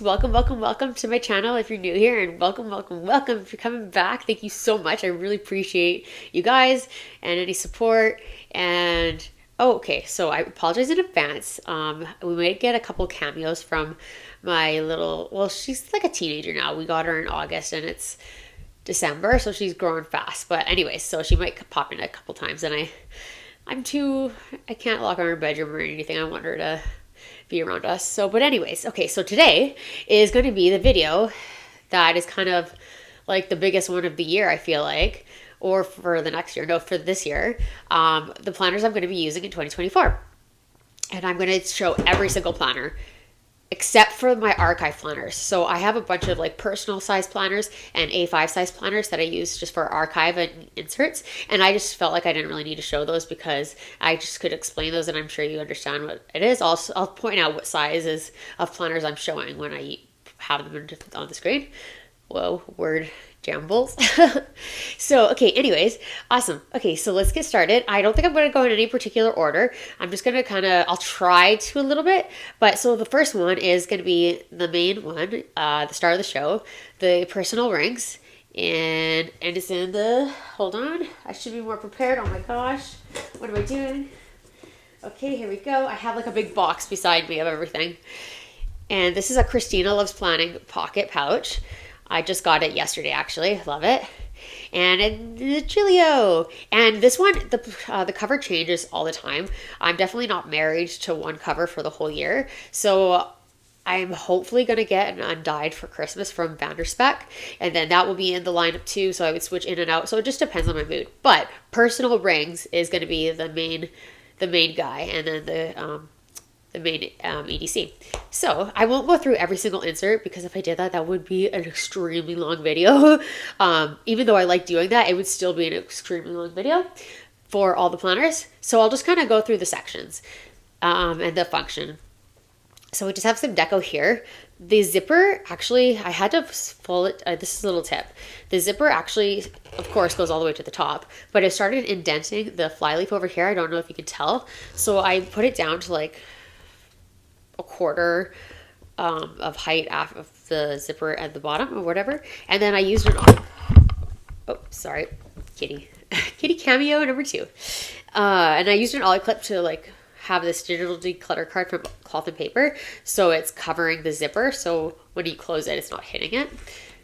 welcome to my channel if you're new here, and welcome if you're coming back. Thank you so much. I really appreciate you guys and any support. And oh, okay, so I apologize in advance. We might get a couple cameos from my little, well, she's like a teenager now. We got her in August and it's December, so she's growing fast. But anyways, so she might pop in a couple times, and I can't lock her in her bedroom or anything. I want her to be around us. So, but anyways, okay, so today is going to be the video that is kind of like the biggest one of the year, I feel like, or for the next year, no, for this year, the planners I'm going to be using in 2024. And I'm going to show every single planner except for my archive planners. So I have a bunch of like personal size planners and A5 size planners that I use just for archive and inserts. And I just felt like I didn't really need to show those because I just could explain those, and I'm sure you understand what it is. I'll point out what sizes of planners I'm showing when I have them on the screen. Whoa, word jambles. So, okay, anyways, awesome. Okay, so let's get started. I don't think I'm going to go in any particular order. I'm just going to I'll try to a little bit. But so the first one is going to be the main one, the star of the show, the personal rings. And it's in the, hold on, I should be more prepared. Oh my gosh, what am I doing? Okay, here we go. I have like a big box beside me of everything. And this is a Christina Loves Planning pocket pouch. I just got it yesterday, actually. Love it. And the Gilio. And this one, the cover changes all the time. I'm definitely not married to one cover for the whole year. So I'm hopefully going to get an undyed for Christmas from Vanderspec. And then that will be in the lineup too. So I would switch in and out. So it just depends on my mood. But personal rings is going to be the main guy. And then the main EDC. So I won't go through every single insert because if I did that, that would be an extremely long video. Even though I like doing that, it would still be an extremely long video for all the planners. So I'll just kind of go through the sections and the function. So we just have some deco here. The zipper, actually, I had to fold it. This is a little tip. The zipper actually, of course, goes all the way to the top, but it started indenting the flyleaf over here. I don't know if you can tell. So I put it down to like a quarter of height of the zipper at the bottom or whatever, and then I used kitty cameo number 2, and I used an ollie clip to like have this digital declutter card from cloth and paper, so it's covering the zipper, so when you close it, it's not hitting it.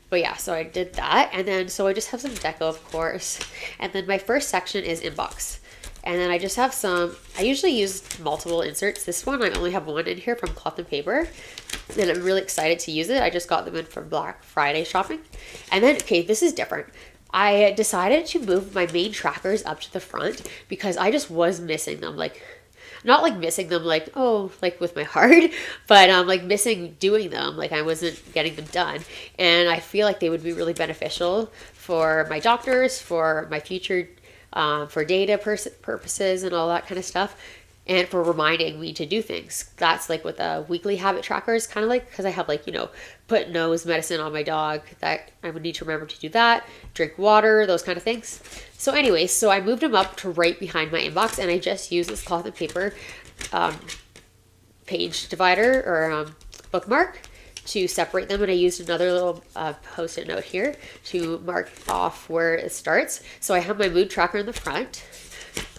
But yeah, so I did that, and then so I just have some deco, of course, and then my first section is inbox. And then I just have I usually use multiple inserts. This one, I only have one in here from Cloth and Paper. And I'm really excited to use it. I just got them in from Black Friday shopping. And then, okay, this is different. I decided to move my main trackers up to the front because I just was missing them. Like, not like missing them like, oh, like with my heart, but like missing doing them. Like I wasn't getting them done. And I feel like they would be really beneficial for my doctors, for my future for data purposes and all that kind of stuff, and for reminding me to do things. That's like with the weekly habit trackers, kind of like, because I have like, put nose medicine on my dog that I would need to remember to do that, drink water, those kind of things. So anyways, so I moved them up to right behind my inbox, and I just used this cloth and paper page divider or bookmark to separate them, and I used another little post-it note here to mark off where it starts. So I have my mood tracker in the front,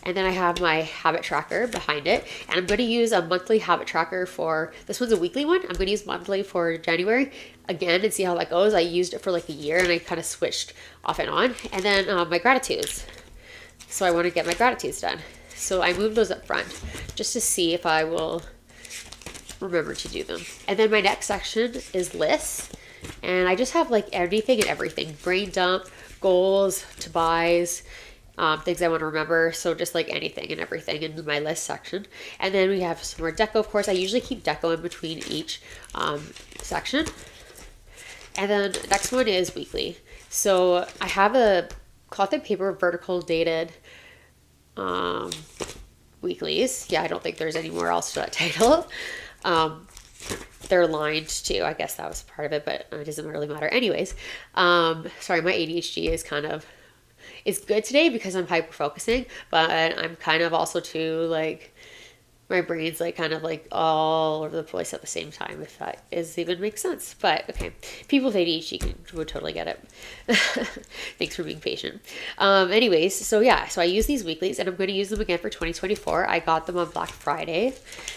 and then I have my habit tracker behind it, and I'm going to use a monthly habit tracker for, this one's a weekly one, I'm going to use monthly for January again and see how that goes. I used it for like a year and I kind of switched off and on. And then my gratitudes. So I want to get my gratitudes done. So I moved those up front just to see if I will remember to do them. And then my next section is lists, and I just have like anything and everything, brain dump, goals, to buys, things I want to remember. So just like anything and everything in my list section. And then we have some more deco, of course. I usually keep deco in between each section. And then the next one is weekly. So I have a cloth and paper vertical dated weeklies. Yeah, I don't think there's anywhere else to that title. They're lined too. I guess that was part of it, but it doesn't really matter. Anyways, sorry, my ADHD is it's good today because I'm hyper focusing, but I'm kind of also too like my brain's like kind of like all over the place at the same time, if that is even makes sense. But okay, people with ADHD would totally get it. Thanks for being patient. Anyways, so yeah, so I use these weeklies and I'm going to use them again for 2024. I got them on Black Friday,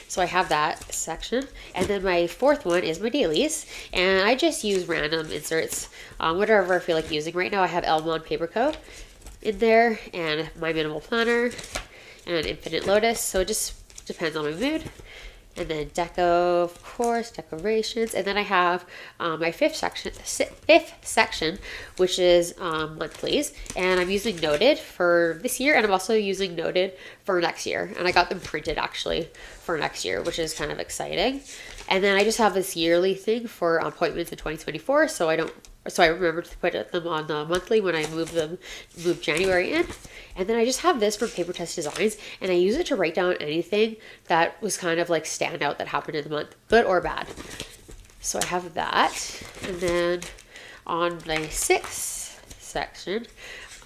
so I have that section. And then my fourth one is my dailies, and I just use random inserts, whatever I feel like using. Right now I have Elmon Paper Co. in there, and my minimal planner, and Infinite Lotus, so it just depends on my mood. And then Deco, of course, decorations. And then I have my fifth section, which is monthlies. And I'm using Noted for this year, and I'm also using Noted for next year. And I got them printed actually for next year, which is kind of exciting. And then I just have this yearly thing for appointments in 2024, so I remember to put them on the monthly when I move January in. And then I just have this from Paper Test Designs, and I use it to write down anything that was kind of like standout that happened in the month, good or bad. So I have that. And then on my sixth section,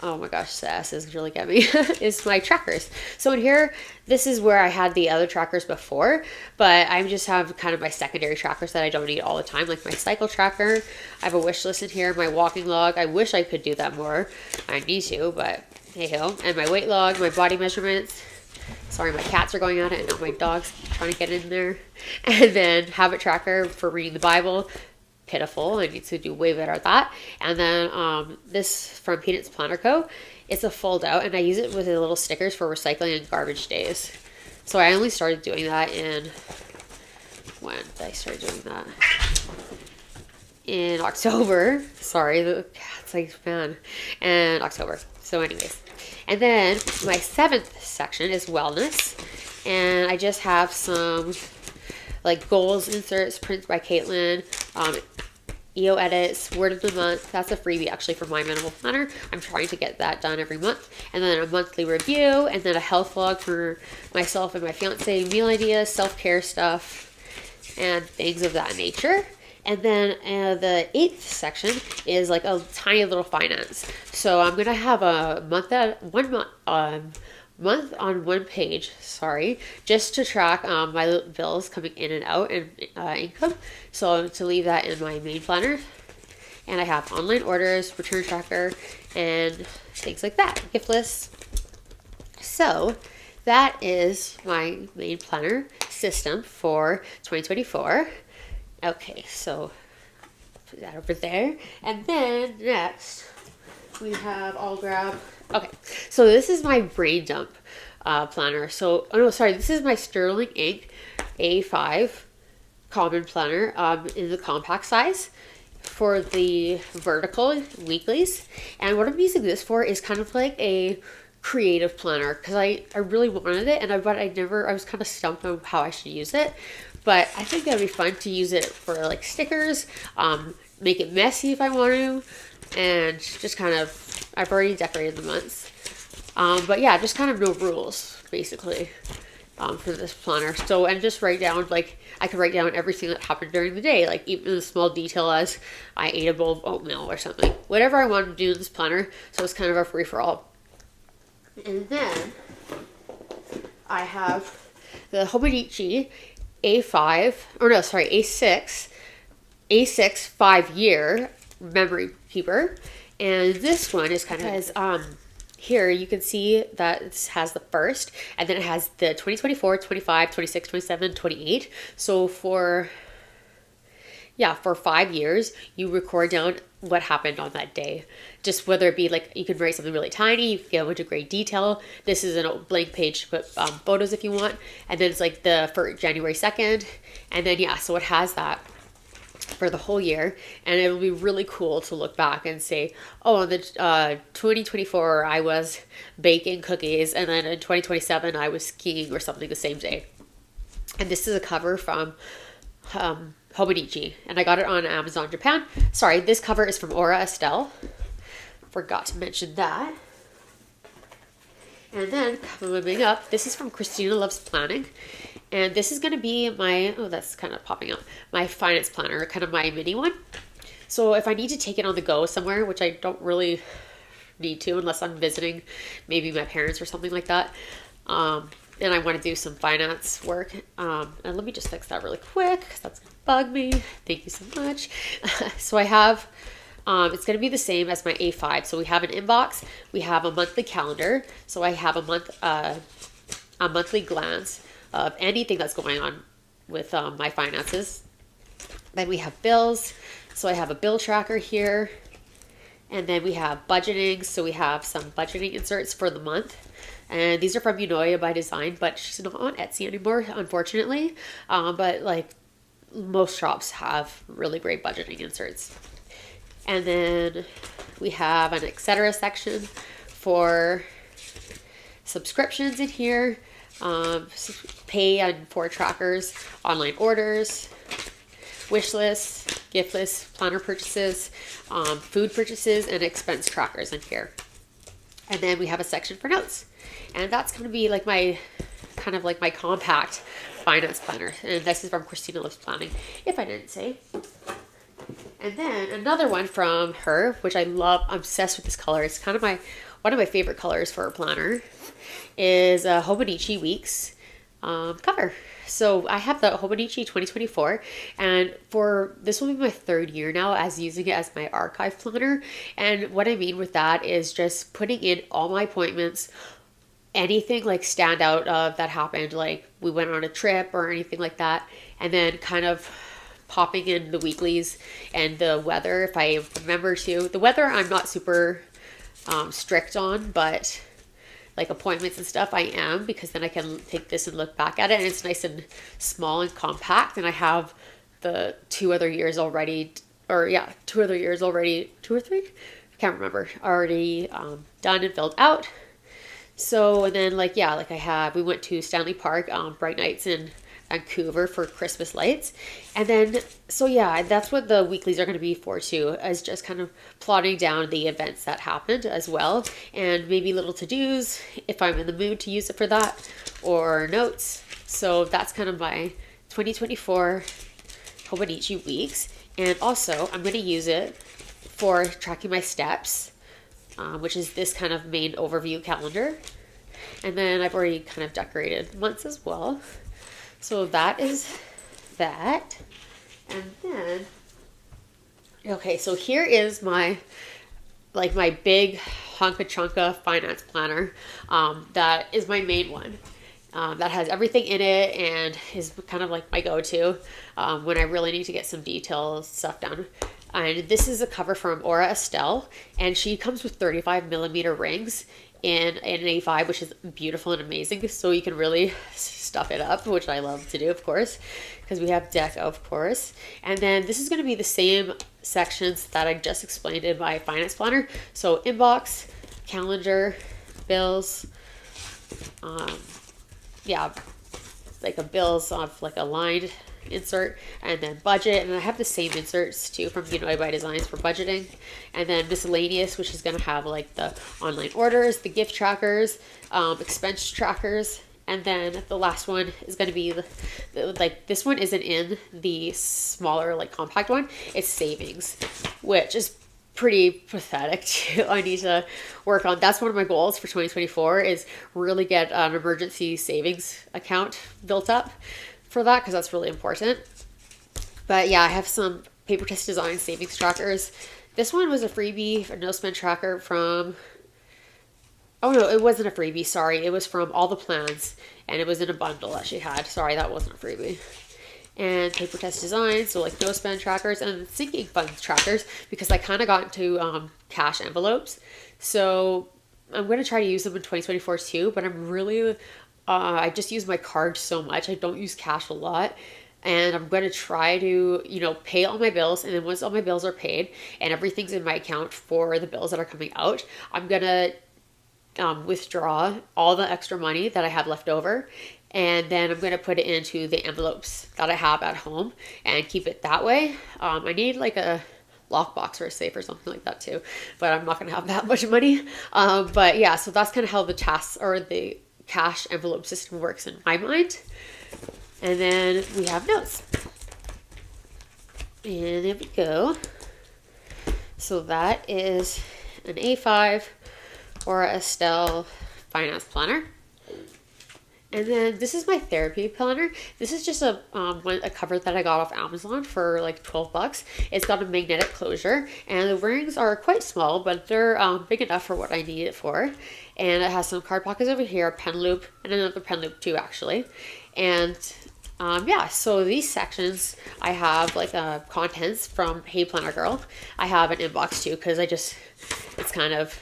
oh my gosh, the S is really get me, is my trackers. So in here, this is where I had the other trackers before, but I just have kind of my secondary trackers that I don't need all the time, like my cycle tracker. I have a wish list in here, my walking log. I wish I could do that more. I need to, but hey ho. And my weight log, my body measurements. Sorry, my cats are going at it, and now my dog's trying to get in there. And then habit tracker for reading the Bible. Pitiful. I need to do way better at that. And then this from Peanuts Planner Co. It's a fold out, and I use it with the little stickers for recycling and garbage days. So I only started doing that when did I start doing that? In October. Sorry, the cat's like, man. And October. So anyways. And then my seventh section is wellness. And I just have some like goals inserts printed by Caitlin, EO edits, word of the month. That's a freebie actually for my minimal planner. I'm trying to get that done every month. And then a monthly review, and then a health log for myself and my fiance, meal ideas, self-care stuff, and things of that nature. And then the eighth section is like a tiny little finance. So I'm gonna have a month on one page, just to track my bills coming in and out and income. So to leave that in my main planner. And I have online orders, return tracker, and things like that, gift lists. So that is my main planner system for 2024. Okay, so put that over there. And then next we have, okay, so this is my brain dump planner. So, this is my Sterling Ink A5 common planner in the compact size for the vertical weeklies. And what I'm using this for is kind of like a creative planner, because I really wanted it, but I was kind of stumped on how I should use it. But I think that'd be fun to use it for like stickers, make it messy if I want to, and just kind of, I've already decorated the months. But yeah, just kind of no rules, basically, for this planner. So, and just write down, like, I could write down everything that happened during the day, like even a small detail as I ate a bowl of oatmeal or something. Whatever I want to do in this planner, so it's kind of a free-for-all. And then I have the Hobonichi A6 5-year memory keeper. And this one is kind of, here you can see that it has the first, and then it has the 2024, 25, 26, 27, 28. So for 5 years, you record down what happened on that day. Just whether it be like, you can write something really tiny, you can go into great detail. This is a blank page to put photos if you want. And then it's like for January 2nd. And then, so it has that for the whole year, and it'll be really cool to look back and say, oh, in the 2024 I was baking cookies, and then in 2027 I was skiing or something the same day. And this is a cover from Hobonichi, and I got it on Amazon Japan. Sorry, this cover is from Estelle. Forgot to mention that. And then coming up, this is from Christina Loves Planning. And this is going to be my, that's kind of popping up, my finance planner, kind of my mini one. So if I need to take it on the go somewhere, which I don't really need to unless I'm visiting maybe my parents or something like that, and I want to do some finance work. And let me just fix that really quick because that's going to bug me. Thank you so much. So I have, it's going to be the same as my A5. So we have an inbox. We have a monthly calendar. So I have a monthly glance of anything that's going on with my finances. Then we have bills. So I have a bill tracker here. And then we have budgeting. So we have some budgeting inserts for the month. And these are from Unoya by Design, but she's not on Etsy anymore, unfortunately. But like most shops have really great budgeting inserts. And then we have an etc. section for subscriptions in here, pay and for trackers, online orders, wish lists, gift lists, planner purchases, food purchases, and expense trackers in here. And then we have a section for notes. And that's going to be like my, kind of like my compact finance planner. And this is from Christina Loves Planning, if I didn't say. And then another one from her, which I love, I'm obsessed with this color. It's kind of one of my favorite colors for a planner, is a Hobonichi Weeks cover. So I have the Hobonichi 2024, and for this will be my third year now as using it as my archive planner. And what I mean with that is just putting in all my appointments, anything like stand out that happened, like we went on a trip or anything like that, and then kind of popping in the weeklies and the weather if I remember to. The weather I'm not super strict on, but like appointments and stuff I am, because then I can take this and look back at it, and it's nice and small and compact. And I have the 2 other years already, or 2 other years already, 2 or 3, I can't remember, already done and filled out. So, and then we went to Stanley Park, Bright Nights in Vancouver for Christmas lights. And then, that's what the weeklies are going to be for too, is just kind of plotting down the events that happened as well. And maybe little to-dos if I'm in the mood to use it for that, or notes. So that's kind of my 2024 Hobonichi Weeks. And also I'm going to use it for tracking my steps, which is this kind of main overview calendar. And then I've already kind of decorated months as well. So that is that. And then, okay, so here is my big hunka chunka finance planner. That is my main one. That has everything in it and is kind of like my go-to when I really need to get some detailed stuff done. And this is a cover from Estelle, and she comes with 35mm rings in an A5, which is beautiful and amazing. So you can really stuff it up, which I love to do, of course, because we have Deco, of course. And then this is going to be the same sections that I just explained in my finance planner. So inbox, calendar, bills, like a bills of like a lined insert, and then budget, and I have the same inserts too from Unoya by Designs for budgeting. And then miscellaneous, which is going to have like the online orders, the gift trackers, expense trackers. And then the last one is going to be like this one isn't in the smaller like compact one, it's savings, which is pretty pathetic too. I need to work on. That's one of my goals for 2024, is really get an emergency savings account built up for that, because that's really important. But yeah, I have some Paper Test Design savings trackers. This one was a freebie, a no spend tracker from, oh no, it wasn't a freebie, sorry. It was from All the Plans, and it was in a bundle that she had. Sorry, that wasn't a freebie. And Paper Test Design, so like no spend trackers, and sinking funds trackers, because I kind of got into cash envelopes. So I'm going to try to use them in 2024 too, but I'm really, I just use my card so much. I don't use cash a lot. And I'm going to try to, pay all my bills. And then once all my bills are paid and everything's in my account for the bills that are coming out, I'm going to withdraw all the extra money that I have left over. And then I'm going to put it into the envelopes that I have at home and keep it that way. I need like a lockbox or a safe or something like that too, but I'm not going to have that much money. But yeah, so that's kind of how the tasks or the cash envelope system works in my mind. And then we have notes. And there we go. So that is an A5 or Estelle finance planner. And then this is my therapy planner. This is just a cover that I got off Amazon for like 12 bucks. It's got a magnetic closure and the rings are quite small, but they're big enough for what I need it for. And it has some card pockets over here, a pen loop, and another pen loop too, actually. And yeah, so these sections I have like contents from Hey Planner Girl. I have an inbox too because it's kind of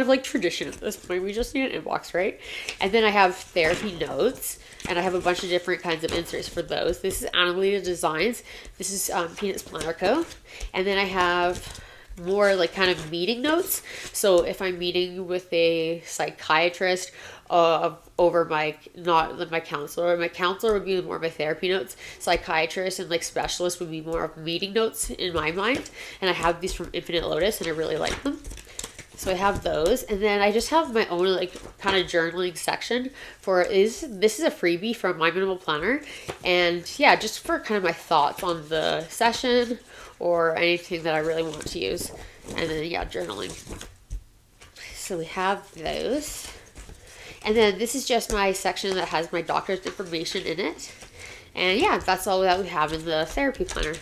like tradition at this point. We just need an inbox, right? And then I have therapy notes, and I have a bunch of different kinds of inserts for those. This is Annalena Designs. This is Peanuts Planner Co. And then I have more like kind of meeting notes. So if I'm meeting with a psychiatrist over not my counselor. My counselor would be more of my therapy notes. Psychiatrist and like specialist would be more of meeting notes in my mind. And I have these from Infinite Lotus and I really like them. So I have those, and then I just have my own like kind of journaling section this is a freebie from My Minimal Planner, and yeah, just for kind of my thoughts on the session or anything that I really want to use, and then yeah, journaling. So we have those, and then this is just my section that has my doctor's information in it, and yeah, that's all that we have in the therapy planner.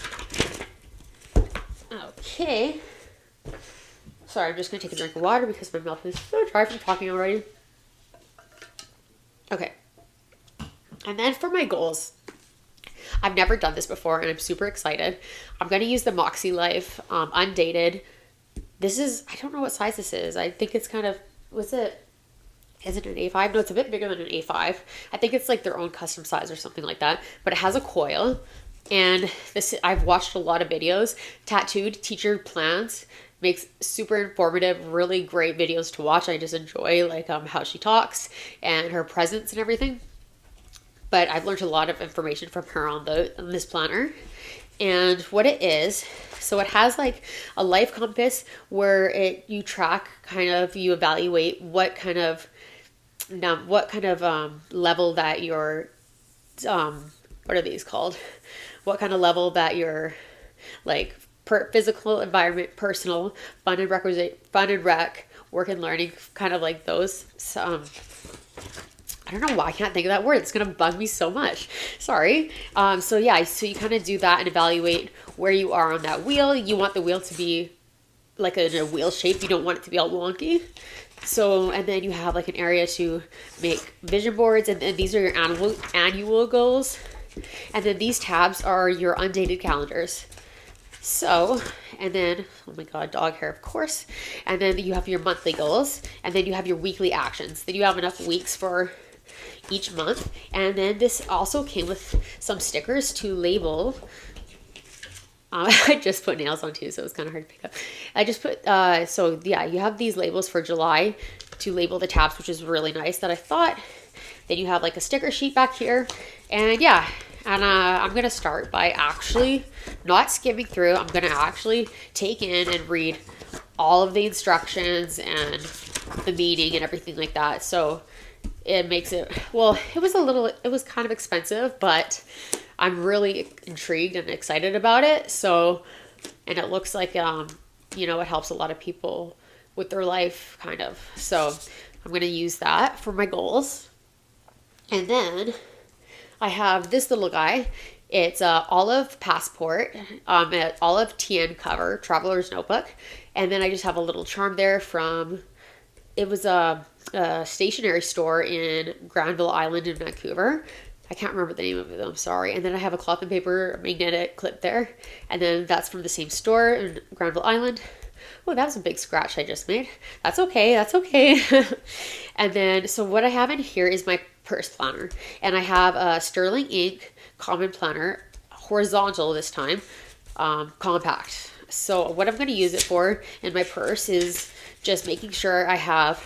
Okay. Sorry, I'm just going to take a drink of water because my mouth is so dry from talking already. Okay. And then for my goals, I've never done this before and I'm super excited. I'm going to use the Moxie Life Undated. This is, I don't know what size this is. I think it's kind of, is it an A5? No, it's a bit bigger than an A5. I think it's like their own custom size or something like that. But it has a coil. And I've watched a lot of videos. Tattooed Teacher Plans makes super informative, really great videos to watch. I just enjoy like how she talks and her presence and everything. But I've learned a lot of information from her on this planner. And what it is, so it has like a life compass where you track you evaluate what kind of level that you're what are these called? What kind of level that you're like physical, environment, personal, fun and rec, work and learning, kind of like those. So, I don't know why I can't think of that word. It's going to bug me so much. Sorry. So yeah, so you kind of do that and evaluate where you are on that wheel. You want the wheel to be like in a wheel shape. You don't want it to be all wonky. So, and then you have like an area to make vision boards, and these are your annual goals. And then these tabs are your undated calendars. So, and then, oh my God, dog hair, of course. And then you have your monthly goals, and then you have your weekly actions. Then you have enough weeks for each month. And then this also came with some stickers to label. I just put nails on too, so it's kind of hard to pick up. I just put, so yeah, you have these labels for July to label the tabs, which is really nice that I thought. Then you have like a sticker sheet back here. And yeah, and I'm going to start by actually not skimming through. I'm going to actually take in and read all of the instructions and the meaning and everything like that. So it makes it, well, it was kind of expensive, but I'm really intrigued and excited about it. So, and it looks like, it helps a lot of people with their life kind of. So I'm going to use that for my goals. And then I have this little guy. It's a olive passport, an olive TN cover, traveler's notebook. And then I just have a little charm there it was a stationery store in Granville Island in Vancouver. I can't remember the name of it, I'm sorry. And then I have a cloth and paper magnetic clip there. And then that's from the same store in Granville Island. Oh, that was a big scratch I just made. That's okay. And then, so what I have in here is my purse planner. And I have a Sterling Ink common planner, horizontal this time, compact. So what I'm going to use it for in my purse is just making sure I have,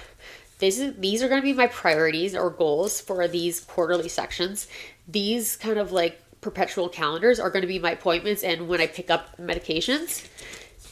these are going to be my priorities or goals for these quarterly sections. These kind of like perpetual calendars are going to be my appointments and when I pick up medications.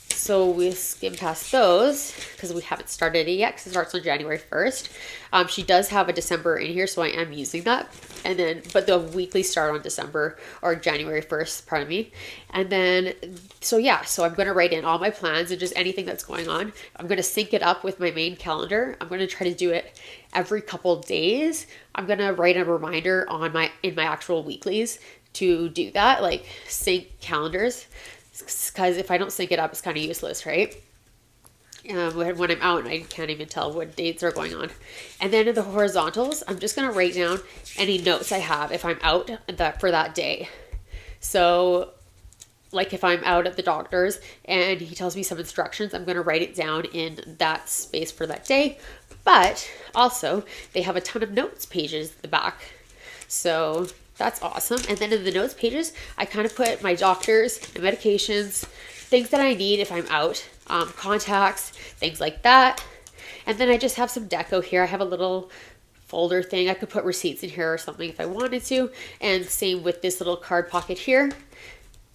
So we skim past those because we haven't started it yet because it starts on January 1st. She does have a December in here, so I am using that. And then, but the weekly start on December or January 1st, pardon me. And then, so yeah, so I'm going to write in all my plans and just anything that's going on. I'm going to sync it up with my main calendar. I'm going to try to do it every couple days, I'm gonna write a reminder on in my actual weeklies to do that, like sync calendars. Because if I don't sync it up, it's kind of useless, right? When I'm out and I can't even tell what dates are going on. And then in the horizontals, I'm just going to write down any notes I have if I'm out for that day. So like if I'm out at the doctor's and he tells me some instructions, I'm going to write it down in that space for that day. But also they have a ton of notes pages at the back. So that's awesome. And then in the notes pages, I kind of put my doctors and medications, things that I need if I'm out, contacts, things like that. And then I just have some deco here. I have a little folder thing. I could put receipts in here or something if I wanted to. And same with this little card pocket here,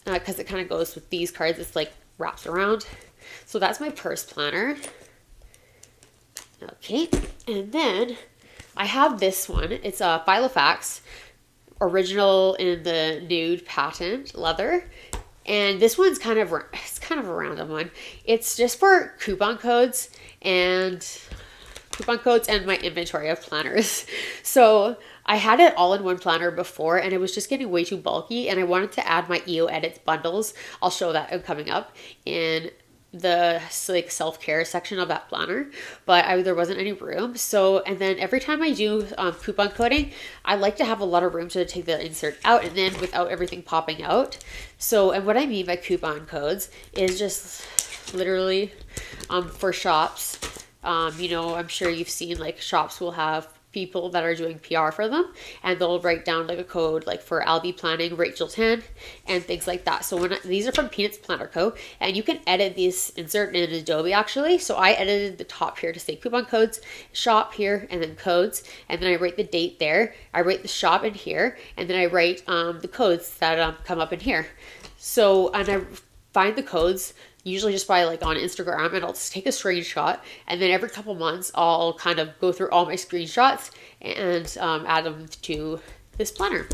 because it kind of goes with these cards. It's like wraps around. So that's my purse planner. Okay. And then I have this one. It's a Filofax, original in the nude patent leather. And this one's kind of a random one. It's just for coupon codes and my inventory of planners. So I had it all in one planner before and it was just getting way too bulky, and I wanted to add my EO Edits bundles. I'll show that coming up in the like self-care section of that planner, but there wasn't any room. So, and then every time I do coupon coding, I like to have a lot of room to take the insert out and then without everything popping out. So, and what I mean by coupon codes is just literally for shops. You know, I'm sure you've seen like shops will have people that are doing PR for them, and they'll write down like a code like for Albie Planning, Rachel 10, and things like that. So these are from Peanuts Planner Co. And you can edit these, insert in Adobe actually. So I edited the top here to say coupon codes, shop here, and then codes. And then I write the date there. I write the shop in here, and then I write the codes that come up in here. So, and I find the codes usually just by like on Instagram, and I'll just take a screenshot, and then every couple months I'll kind of go through all my screenshots and add them to this planner.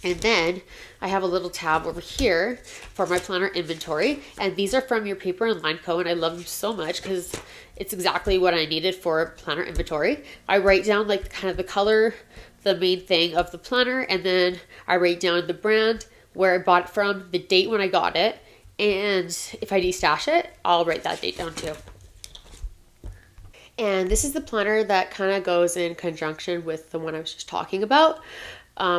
And then I have a little tab over here for my planner inventory, and these are from Your Paper and Line Co. And I love them so much because it's exactly what I needed for planner inventory. I write down like kind of the color, the main thing of the planner, and then I write down the brand, where I bought it from, the date when I got it, and if I destash it, I'll write that date down too. And this is the planner that kind of goes in conjunction with the one I was just talking about,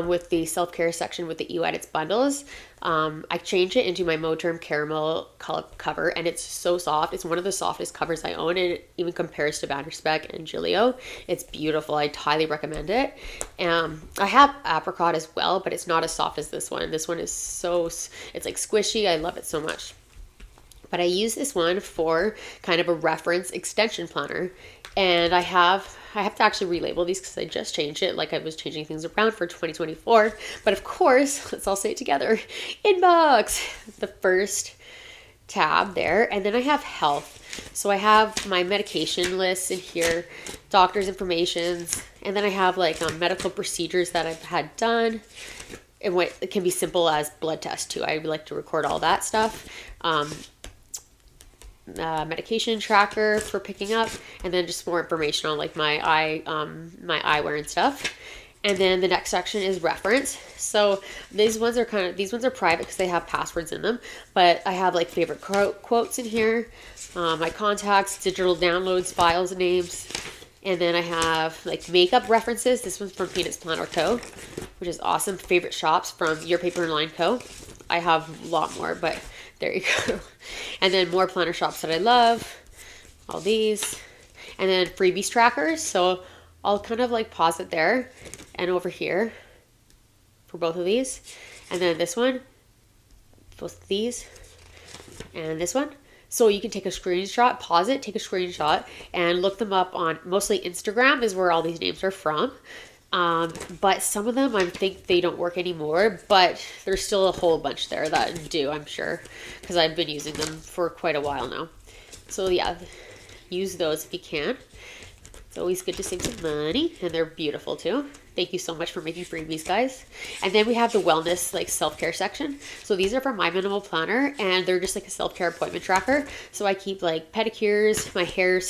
with the self-care section with the EO Edits bundles. I changed it into my Moterm Caramel color cover, and it's so soft. It's one of the softest covers I own, and it even compares to Vanderspec and Gilio. It's beautiful. I'd highly recommend it. I have apricot as well, but it's not as soft as this one. This one is it's like squishy. I love it so much. But I use this one for kind of a reference extension planner, and I have to actually relabel these because I just changed it, like I was changing things around for 2024. But of course, let's all say it together. Inbox, the first tab there. And then I have health. So I have my medication lists in here, doctor's informations, and then I have like medical procedures that I've had done. And what it can be simple as blood tests too. I like to record all that stuff. Medication tracker for picking up, and then just more information on like my eyewear and stuff. And then the next section is reference. So these ones are private because they have passwords in them, but I have like favorite quotes in here, my contacts, digital downloads, files, names. And then I have like makeup references. This one's from Peanuts Planner Co., which is awesome. Favorite shops from Your Paper and Line Co. I have a lot more, but there you go. And then more planner shops that I love. All these. And then freebies trackers. So I'll kind of like pause it there and over here for both of these. And then this one, both of these, and this one. So you can take a screenshot, pause it, take a screenshot, and look them up on mostly Instagram is where all these names are from. But some of them I think they don't work anymore, but there's still a whole bunch there that do, I'm sure, because I've been using them for quite a while now. So yeah, use those if you can. It's always good to save some money, and they're beautiful too. Thank you so much for making freebies, guys. And then we have the wellness, like self-care section. So these are from My Minimal Planner, and they're just like a self-care appointment tracker. So I keep like pedicures, my hair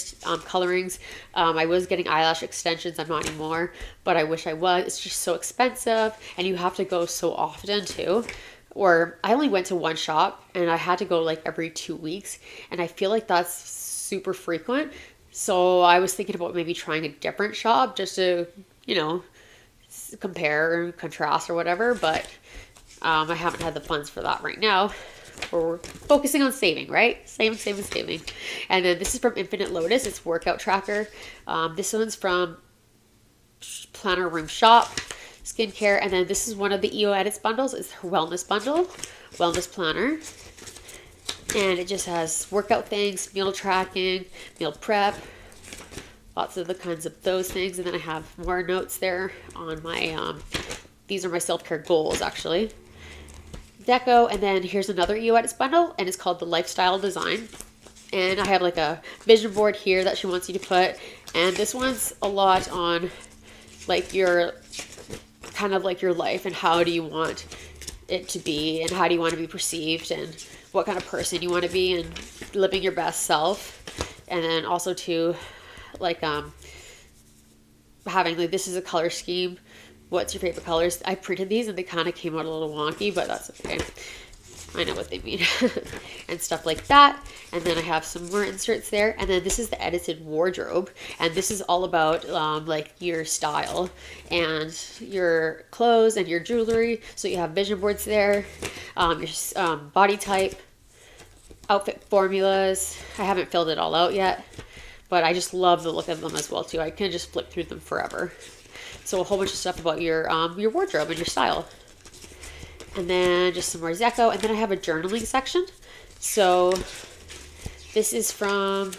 colorings. I was getting eyelash extensions. I'm not anymore, but I wish I was. It's just so expensive, and you have to go so often too. Or I only went to one shop, and I had to go like every 2 weeks, and I feel like that's super frequent. So I was thinking about maybe trying a different shop just to, you know, compare and contrast or whatever, but I haven't had the funds for that right now. We're focusing on saving, right? Saving. And then this is from Infinite Lotus. It's workout tracker. This one's from Planner Room Shop, skincare. And then this is one of the EO Edits bundles. It's her wellness bundle, wellness planner. And it just has workout things, meal tracking, meal prep, lots of the kinds of those things. And then I have more notes there on my, these are my self-care goals actually. Deco, and then here's another EO Edits bundle, and it's called the Lifestyle Design. And I have like a vision board here that she wants you to put. And this one's a lot on like your, kind of like your life and how do you want it to be and how do you want to be perceived and what kind of person you want to be and living your best self. And then also too, like having like, this is a color scheme. What's your favorite colors? I printed these and they kind of came out a little wonky, but that's okay. I know what they mean. And stuff like that. And then I have some more inserts there. And then this is the edited wardrobe. And this is all about like your style and your clothes and your jewelry. So you have vision boards there, your body type, outfit formulas. I haven't filled it all out yet, but I just love the look of them as well too. I can just flip through them forever. So a whole bunch of stuff about your wardrobe and your style. And then just some more Deco. And then I have a journaling section. So this is from,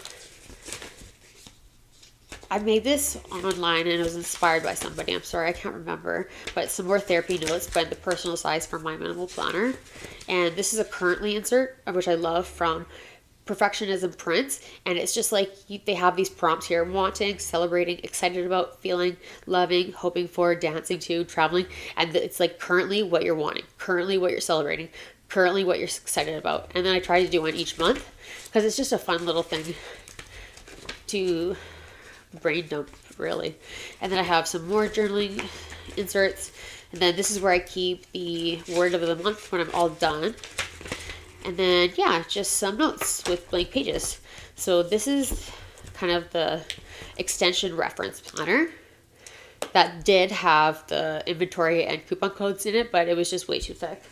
I made this online and it was inspired by somebody. I'm sorry, I can't remember. But some more therapy notes by the personal size from My Minimal Planner. And this is a currently insert, which I love, from Perfectionism Prints. And it's just like they have these prompts here: wanting, celebrating, excited about, feeling, loving, hoping for, dancing to, traveling. And it's like currently what you're wanting, currently what you're celebrating, currently what you're excited about. And then I try to do one each month because it's just a fun little thing to brain dump, really. And then I have some more journaling inserts. And then this is where I keep the word of the month when I'm all done. And then, yeah, just some notes with blank pages. So this is kind of the extension reference planner that did have the inventory and coupon codes in it, but it was just way too thick.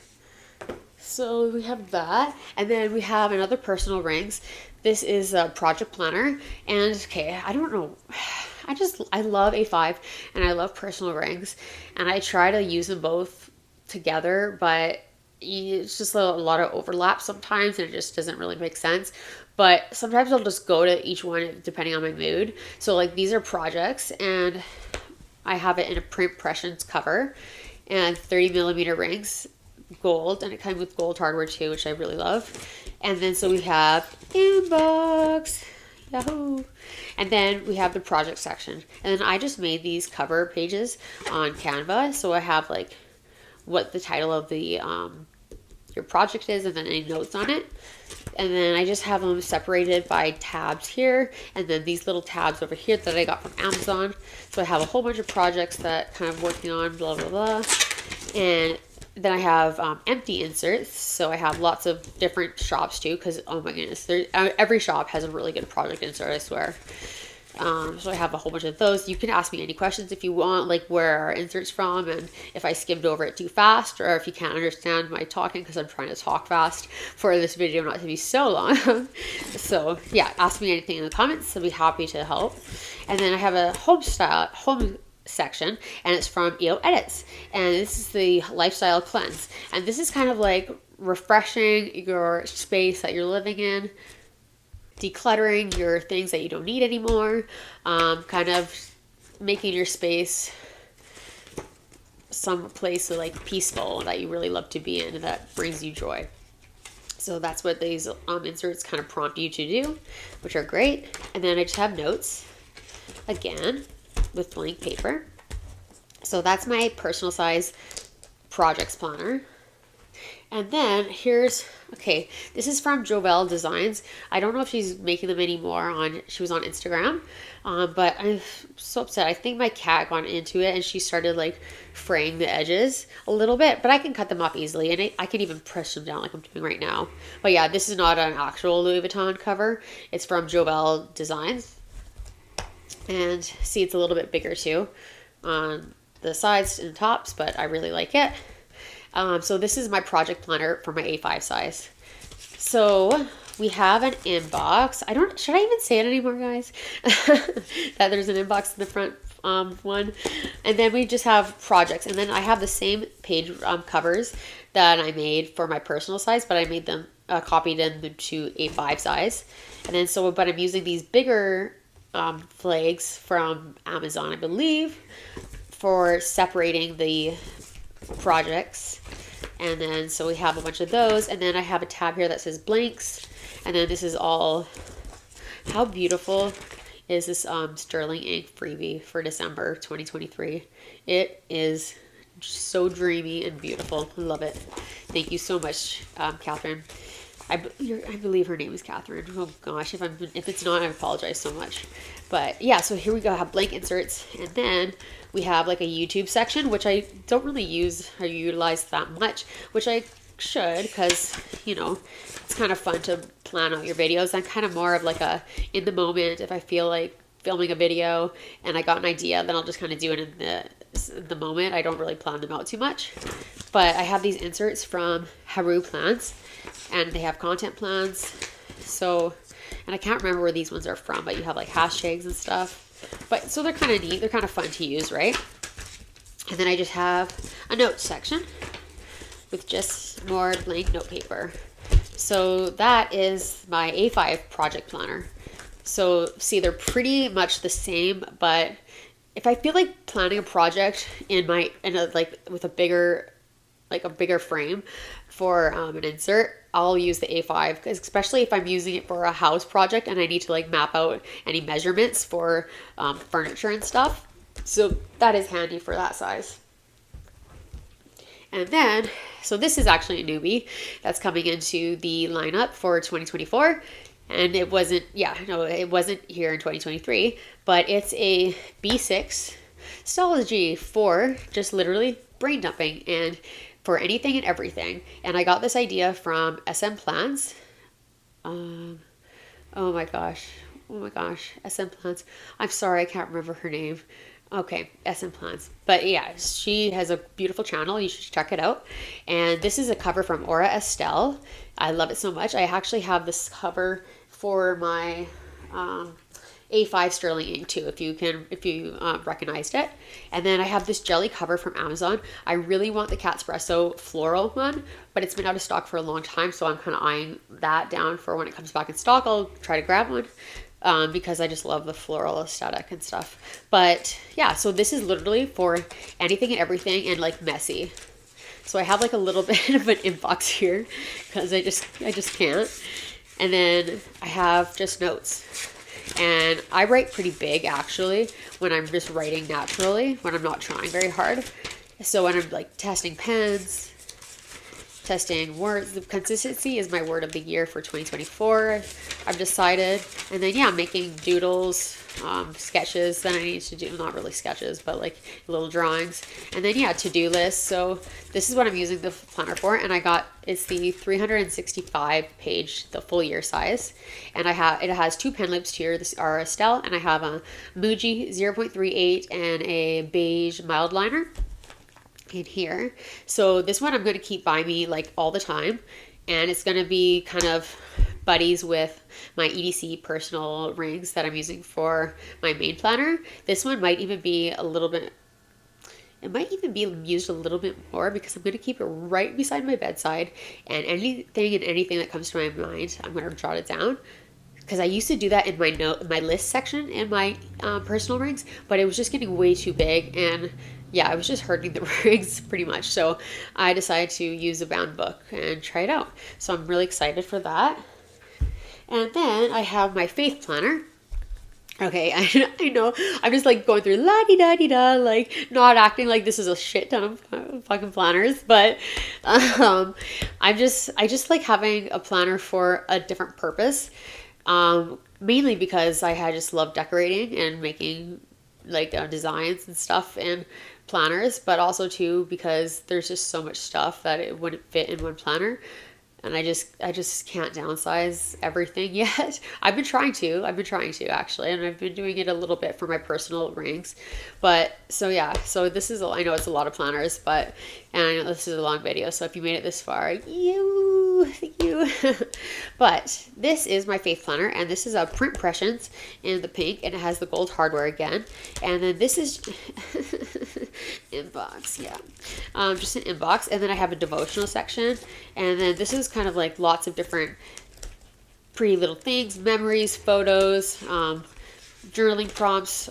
So we have that. And then we have another personal rings. This is a project planner. And okay, I don't know. I love A5 and I love personal rings. And I try to use them both together, but it's just a lot of overlap sometimes and it just doesn't really make sense. But sometimes I'll just go to each one depending on my mood. So like these are projects and I have it in a print impressions cover and 30 millimeter rings, gold, and it comes with gold hardware too, which I really love. And then so we have inbox, yahoo. And then we have the project section. And then I just made these cover pages on Canva. So I have like what the title of the your project is and then any notes on it. And then I just have them separated by tabs here and then these little tabs over here that I got from Amazon. So I have a whole bunch of projects that kind of working on, blah blah blah. And then I have empty inserts. So I have lots of different shops too, because oh my goodness, every shop has a really good project insert, I swear. So I have a whole bunch of those. You can ask me any questions if you want, like where are inserts from and if I skimmed over it too fast or if you can't understand my talking because I'm trying to talk fast for this video not to be so long. So yeah, ask me anything in the comments. I'll be happy to help. And then I have a home section and it's from EO Edits. And this is the Lifestyle Cleanse. And this is kind of like refreshing your space that you're living in, decluttering your things that you don't need anymore, kind of making your space some place like peaceful that you really love to be in and that brings you joy. So that's what these inserts kind of prompt you to do, which are great. And then I just have notes again with blank paper. So that's my personal size projects planner. And then here's, okay, this is from Jovel Designs. I don't know if she's making them anymore. She was on Instagram, but I'm so upset. I think my cat got into it and she started like fraying the edges a little bit, but I can cut them off easily, and I can even push them down like I'm doing right now. But yeah, this is not an actual Louis Vuitton cover. It's from Jovel Designs. And see, it's a little bit bigger too on the sides and tops, but I really like it. So this is my project planner for my A5 size. So we have an inbox. Should I even say it anymore, guys? That there's an inbox in the front one. And then we just have projects. And then I have the same page covers that I made for my personal size, but I made them, copied them to A5 size. And then but I'm using these bigger flags from Amazon, I believe, for separating the projects. And then so we have a bunch of those, and then I have a tab here that says blanks, and then this is all, how beautiful is this sterling ink freebie for December 2023. It is so dreamy and beautiful. I love it. Thank you so much, Catherine. I believe her name is Catherine. Oh gosh, if it's not, I apologize so much. But yeah, so here we go. I have blank inserts, and then we have like a YouTube section, which I don't really use or utilize that much, which I should, because it's kind of fun to plan out your videos. I'm kind of more of like a in the moment. If I feel like filming a video and I got an idea, then I'll just kind of do it in the moment. I don't really plan them out too much. But I have these inserts from Haru Plans, and they have content plans. So, and I can't remember where these ones are from, but you have like hashtags and stuff. But so they're kind of neat. They're kind of fun to use, right? And then I just have a notes section with just more blank note paper. So that is my A5 project planner. So see, they're pretty much the same, but if I feel like planning a project with a bigger frame for an insert, I'll use the A5, because especially if I'm using it for a house project and I need to like map out any measurements for furniture and stuff. So that is handy for that size. And then, so this is actually a newbie that's coming into the lineup for 2024. And it wasn't here in 2023, but it's a B6 Stology for just literally brain dumping and for anything and everything. And I got this idea from SM Plans. Oh my gosh, SM Plans. I'm sorry, I can't remember her name. Okay, SM Plans. But yeah, she has a beautiful channel. You should check it out. And this is a cover from Aura Estelle. I love it so much. I actually have this cover for my A5 sterling ink too, if you recognized it. And then I have this jelly cover from Amazon. I really want the Catspresso floral one, but it's been out of stock for a long time, so I'm kind of eyeing that down for when it comes back in stock. I'll try to grab one because I just love the floral aesthetic and stuff. But yeah, so this is literally for anything and everything and like messy. So I have like a little bit of an inbox here because I just can't. And then I have just notes. And I write pretty big actually when I'm just writing naturally, when I'm not trying very hard. So when I'm like testing pens, testing words, the consistency is my word of the year for 2024. I've decided. And then yeah, making doodles, sketches that I need to do, not really sketches, but like little drawings. And then yeah, to-do lists. So this is what I'm using the planner for, and it's the 365 page, the full year size. And it has two pen loops here. This are Estelle, and I have a Muji 0.38 and a beige mild liner in here. So this one I'm going to keep by me like all the time, and it's going to be kind of buddies with my EDC personal rings that I'm using for my main planner. This one might even be used a little bit more because I'm going to keep it right beside my bedside, and anything that comes to my mind, I'm going to jot it down. Because I used to do that in my list section in my personal rings, but it was just getting way too big, and yeah, I was just hurting the rings pretty much. So I decided to use a bound book and try it out. So I'm really excited for that. And then I have my faith planner. Okay, I know. I'm just like going through la di da di da, like not acting like this is a shit ton of fucking planners, but um, I just like having a planner for a different purpose. Mainly because I had just loved decorating and making like designs and stuff and planners, but also too because there's just so much stuff that it wouldn't fit in one planner, and I just can't downsize everything yet. I've been trying to actually, and I've been doing it a little bit for my personal rings. But so yeah, so this is I know it's a lot of planners, but and I know this is a long video, so if you made it this far, thank you. But this is my faith planner, and this is a print prescience in the pink, and it has the gold hardware again. And then this is inbox, yeah, just an inbox, and then I have a devotional section, and then this is kind of like lots of different pretty little things, memories, photos, journaling prompts,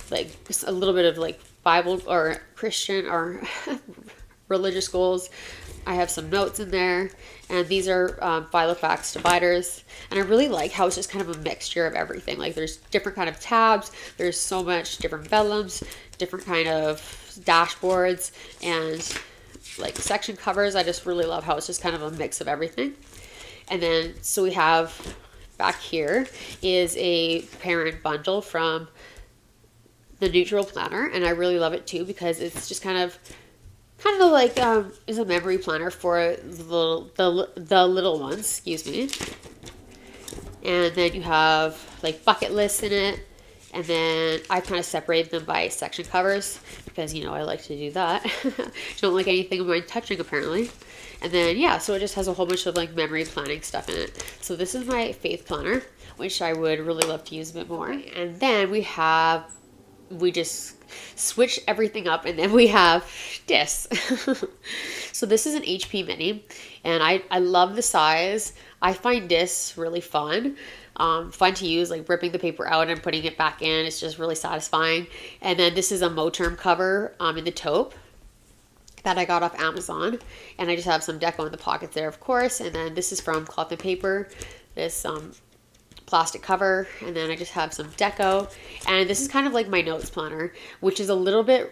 like just a little bit of like Bible or Christian or religious goals. I have some notes in there, and these are Filofax dividers, and I really like how it's just kind of a mixture of everything. Like there's different kind of tabs, there's so much different vellums, different kind of dashboards, and like section covers. I just really love how it's just kind of a mix of everything. And then so we have back here is a parent bundle from the Neutral Planner, and I really love it too because it's just kind of like is a memory planner for the little ones, excuse me. And then you have like bucket lists in it, and then I kind of separated them by section covers because you know I like to do that. Don't like anything of mine touching apparently. And then yeah, so it just has a whole bunch of like memory planning stuff in it. So this is my faith planner, which I would really love to use a bit more. And then we just switch everything up, and then we have this. So this is an HP mini, and I love the size. I find this really fun. Fun to use, like ripping the paper out and putting it back in. It's just really satisfying. And then this is a Moterm cover in the taupe that I got off Amazon, and I just have some deco in the pockets there, of course. And then this is from Cloth and Paper, this plastic cover, and then I just have some deco, and this is kind of like my notes planner, which is a little bit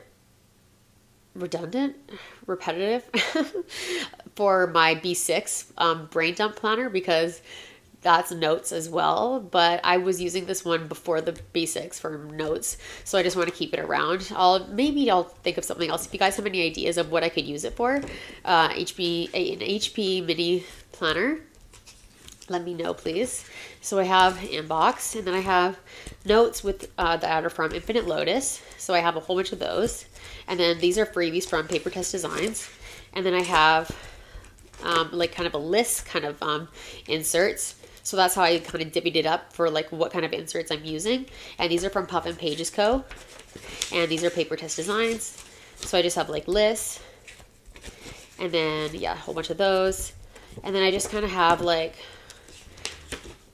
repetitive for my B6 brain dump planner because that's notes as well, but I was using this one before the B6 for notes, so I just want to keep it around. Maybe I'll think of something else. If you guys have any ideas of what I could use it for, an HP mini planner, let me know, please. So I have inbox, and then I have notes with that are from Infinite Lotus. So I have a whole bunch of those. And then these are freebies from Paper Test Designs. And then I have like kind of a list kind of inserts. So that's how I kind of divvied it up for like what kind of inserts I'm using. And these are from Puff and Pages Co. And these are Paper Test Designs. So I just have like lists. And then, yeah, a whole bunch of those. And then I just kind of have like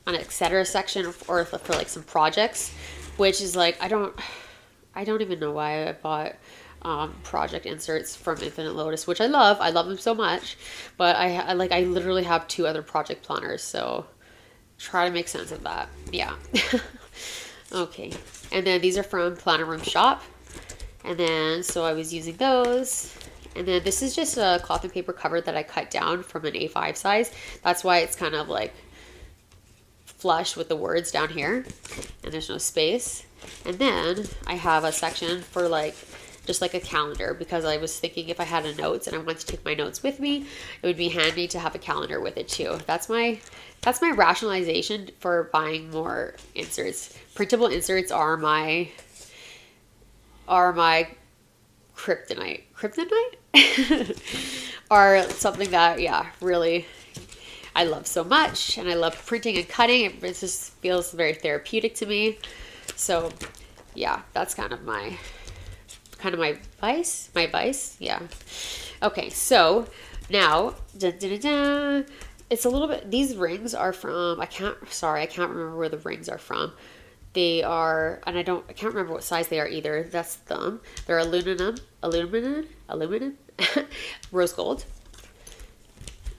an etc. section or for like some projects, which is like I don't even know why I bought project inserts from Infinite Lotus, which I love them so much, but I literally have 2 other project planners, so try to make sense of that. Yeah. Okay, and then these are from Planner Room Shop, and then so I was using those. And then this is just a cloth and paper cover that I cut down from an A5 size. That's why it's kind of like flush with the words down here, and there's no space. And then I have a section for like just like a calendar, because I was thinking if I had a notes and I wanted to take my notes with me, it would be handy to have a calendar with it too. That's my rationalization for buying more inserts. Printable inserts are my kryptonite. Are something that, yeah, really I love so much, and I love printing and cutting. It just feels very therapeutic to me. So yeah, that's kind of my vice. Yeah. Okay, so now it's a little bit, these rings are from, I can't remember where the rings are from. They are, and I can't remember what size they are either. That's them. They're aluminum, rose gold.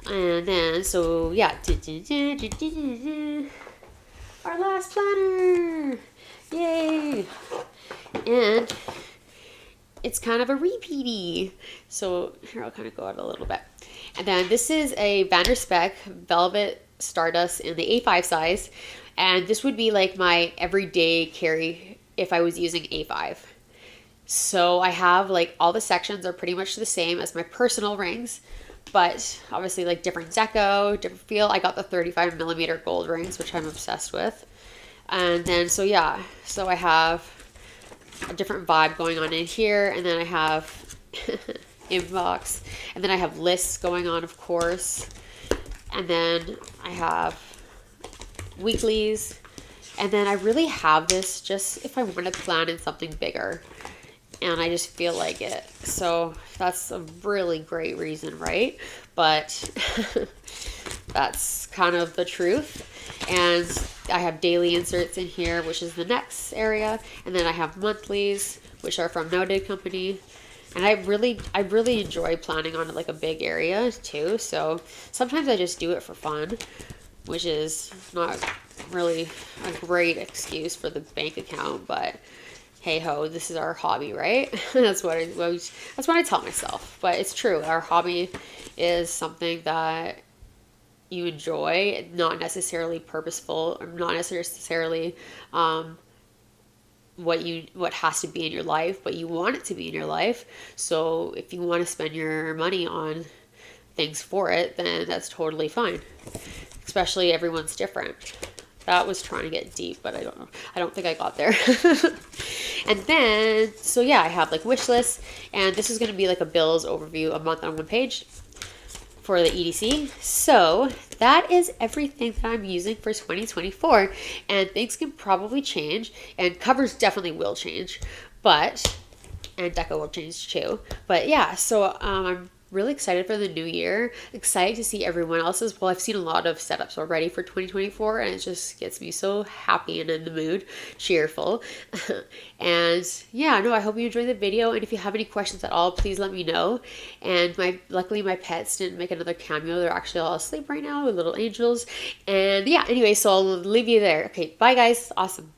And then, so yeah. Our last planner. Yay. And it's kind of a repeaty. So here, I'll kind of go out a little bit. And then this is a Van der Spek Velvet Stardust in the A5 size. And this would be like my everyday carry if I was using A5. So I have like all the sections are pretty much the same as my personal rings, but obviously like different deco, different feel. I got the 35 millimeter gold rings, which I'm obsessed with. And then, so yeah, so I have a different vibe going on in here. And then I have inbox, and then I have lists going on, of course. And then I have weeklies. And then I really have this just if I want to plan in something bigger and I just feel like it. So that's a really great reason, right? But that's kind of the truth. And I have daily inserts in here, which is the next area. And then I have monthlies, which are from Noted Company. And I really enjoy planning on like a big area too. So sometimes I just do it for fun, which is not really a great excuse for the bank account, but hey ho, this is our hobby, right? That's what I tell myself. But it's true. Our hobby is something that you enjoy, not necessarily purposeful, or not necessarily what has to be in your life, but you want it to be in your life. So if you want to spend your money on things for it, then that's totally fine. Especially everyone's different. That was trying to get deep, but I don't know. I don't think I got there. And then, so yeah, I have like wish lists, and this is going to be like a bills overview, a month on one page for the EDC. So that is everything that I'm using for 2024, and things can probably change, and covers definitely will change, and deco will change too. But yeah, so I'm really excited for the new year. Excited to see everyone else's. Well, I've seen a lot of setups already for 2024, and it just gets me so happy and in the mood, cheerful. And yeah, no, I hope you enjoyed the video. And if you have any questions at all, please let me know. And luckily my pets didn't make another cameo. They're actually all asleep right now with little angels. And yeah, anyway, so I'll leave you there. Okay, bye guys. Awesome.